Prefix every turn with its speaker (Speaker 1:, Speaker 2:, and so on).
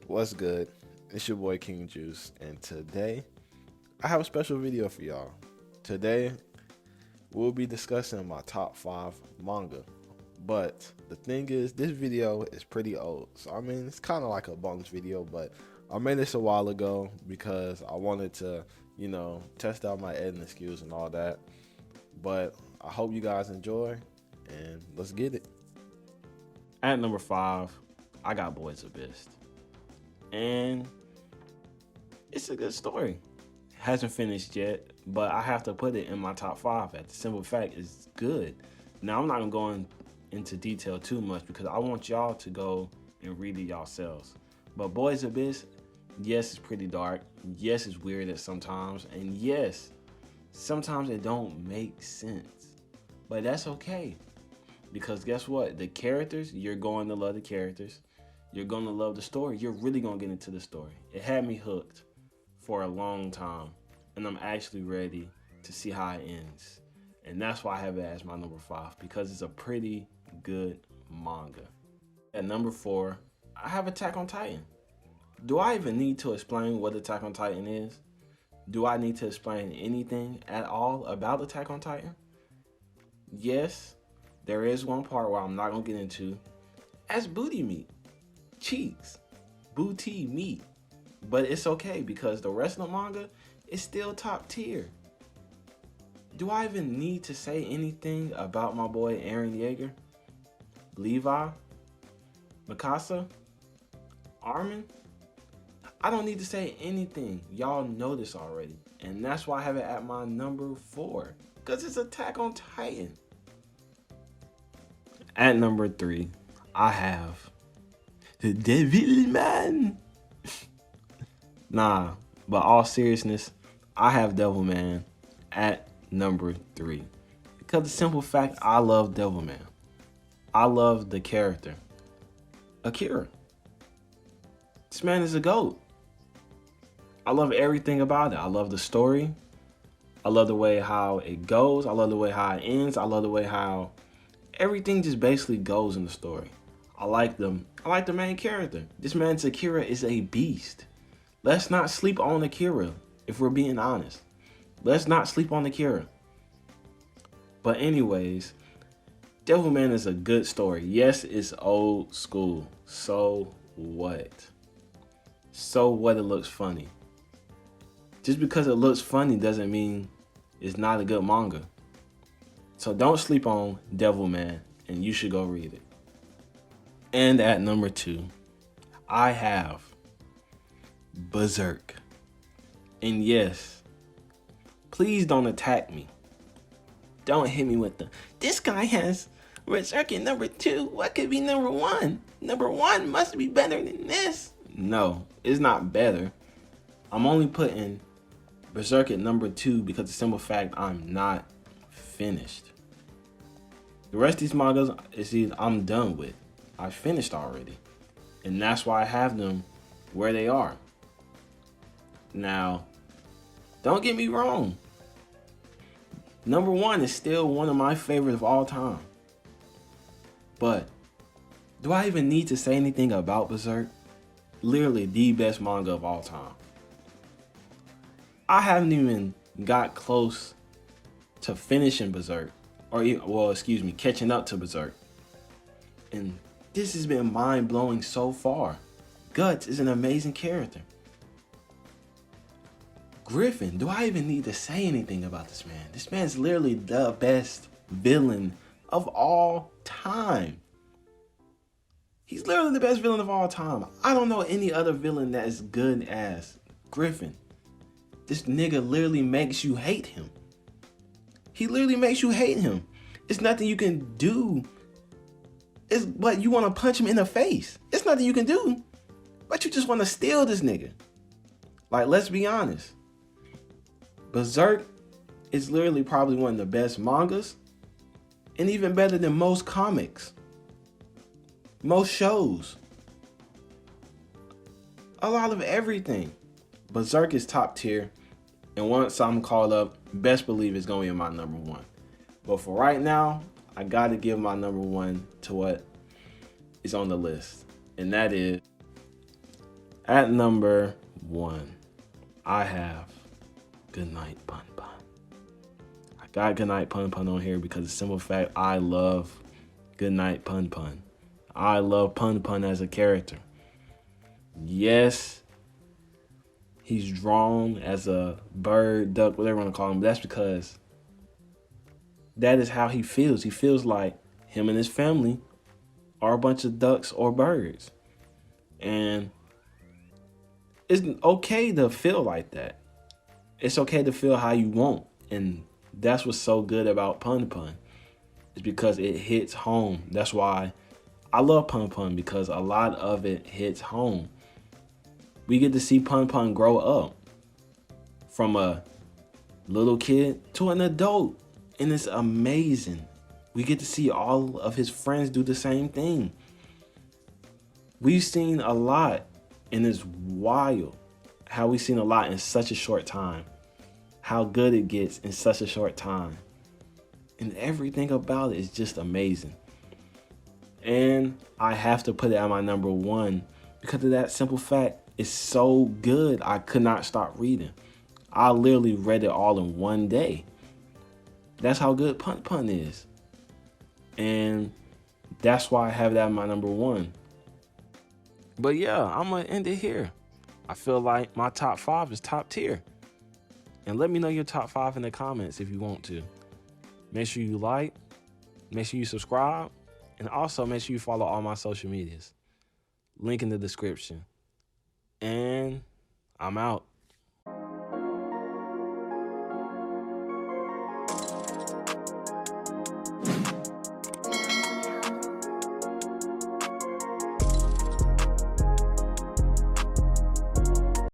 Speaker 1: What's good? It's your boy King Juice, and today I have a special video for y'all. Today we'll be discussing my top 5 manga. But the thing is, this video is pretty old. So I mean, it's kind of like a bonus video, but I made this a while ago because I wanted to, test out my editing skills and all that. But I hope you guys enjoy, and let's get it.
Speaker 2: At number 5, I got Boys Abyss. And it's a good story. Hasn't finished yet, but I have to put it in my top 5. At the simple fact, it's good. Now, I'm not going to go into detail too much because I want y'all to go and read it yourselves. But Boys Abyss, yes, it's pretty dark. Yes, it's weird at sometimes. And yes, sometimes it don't make sense. But that's okay. Because guess what? The characters, you're going to love the characters. You're going to love the story. You're really going to get into the story. It had me hooked for a long time. And I'm actually ready to see how it ends. And that's why I have it as my number 5. Because it's a pretty good manga. At number 4, I have Attack on Titan. Do I even need to explain what Attack on Titan is? Do I need to explain anything at all about Attack on Titan? Yes. There is one part where I'm not going to get into. As booty meat. Cheeks. Booty meat. But it's okay because the rest of the manga is still top tier. Do I even need to say anything about my boy Eren Yeager? Levi? Mikasa? Armin? I don't need to say anything. Y'all know this already. And that's why I have it at my number 4. Because it's Attack on Titan. At number 3, I have the Devilman. Nah, but all seriousness, I have Devilman at number 3. Because the simple fact, I love Devilman. I love the character. Akira. This man is a GOAT. I love everything about it. I love the story. I love the way how it goes. I love the way how it ends. I love the way how everything just basically goes in the story. I like the main character. This man's Akira is a beast. Let's not sleep on Akira, if we're being honest. Let's not sleep on Akira. But anyways, Devilman is a good story. Yes, it's old school. So what? So what, it looks funny. Just because it looks funny doesn't mean it's not a good manga. So don't sleep on Devilman, and you should go read it. And at number 2, I have Berserk. And yes, please don't attack me. Don't hit me with this guy has Berserk at number 2. What could be number 1? Number 1 must be better than this. No, it's not better. I'm only putting Berserk at number 2 because of the simple fact I'm not finished. The rest of these mangas I'm done with. I finished already. And that's why I have them where they are. Now, don't get me wrong. Number 1 is still one of my favorites of all time. But, do I even need to say anything about Berserk? Literally the best manga of all time. I haven't even got close to finishing Berserk. Catching up to Berserk. And this has been mind-blowing so far. Guts is an amazing character. Griffin, do I even need to say anything about this man? This man's literally the best villain of all time. He's literally the best villain of all time. I don't know any other villain that is good as Griffin. This nigga literally makes you hate him. He literally makes you hate him. It's nothing you can do. But you want to punch him in the face. It's nothing you can do. But you just want to steal this nigga. Like, let's be honest. Berserk is literally probably one of the best mangas. And even better than most comics. Most shows. A lot of everything. Berserk is top tier. And once I'm called up, best believe it's going to be my number 1. But for right now, I got to give my number 1 to what is on the list. And that is At number 1, I have Goodnight Pun Pun. I got Goodnight Pun Pun on here because the simple fact I love Goodnight Pun Pun. I love Pun Pun as a character. Yes, he's drawn as a bird, duck, whatever you want to call him. But that's because that is how he feels. He feels like him and his family are a bunch of ducks or birds. And it's okay to feel like that. It's okay to feel how you want. And that's what's so good about Pun Pun. It's because it hits home. That's why I love Pun Pun, because a lot of it hits home. We get to see Pun Pun grow up from a little kid to an adult. And it's amazing. We get to see all of his friends do the same thing. We've seen a lot, and it's wild how we've seen a lot in such a short time. How good it gets in such a short time. And everything about it is just amazing. And I have to put it at my number 1 because of that simple fact. It's so good, I could not stop reading. I literally read it all in one day. That's how good Pun Pun is. And that's why I have that at my number 1. But yeah, I'm going to end it here. I feel like my top 5 is top tier. And let me know your top 5 in the comments if you want to. Make sure you like, make sure you subscribe, and also make sure you follow all my social medias. Link in the description. And I'm out.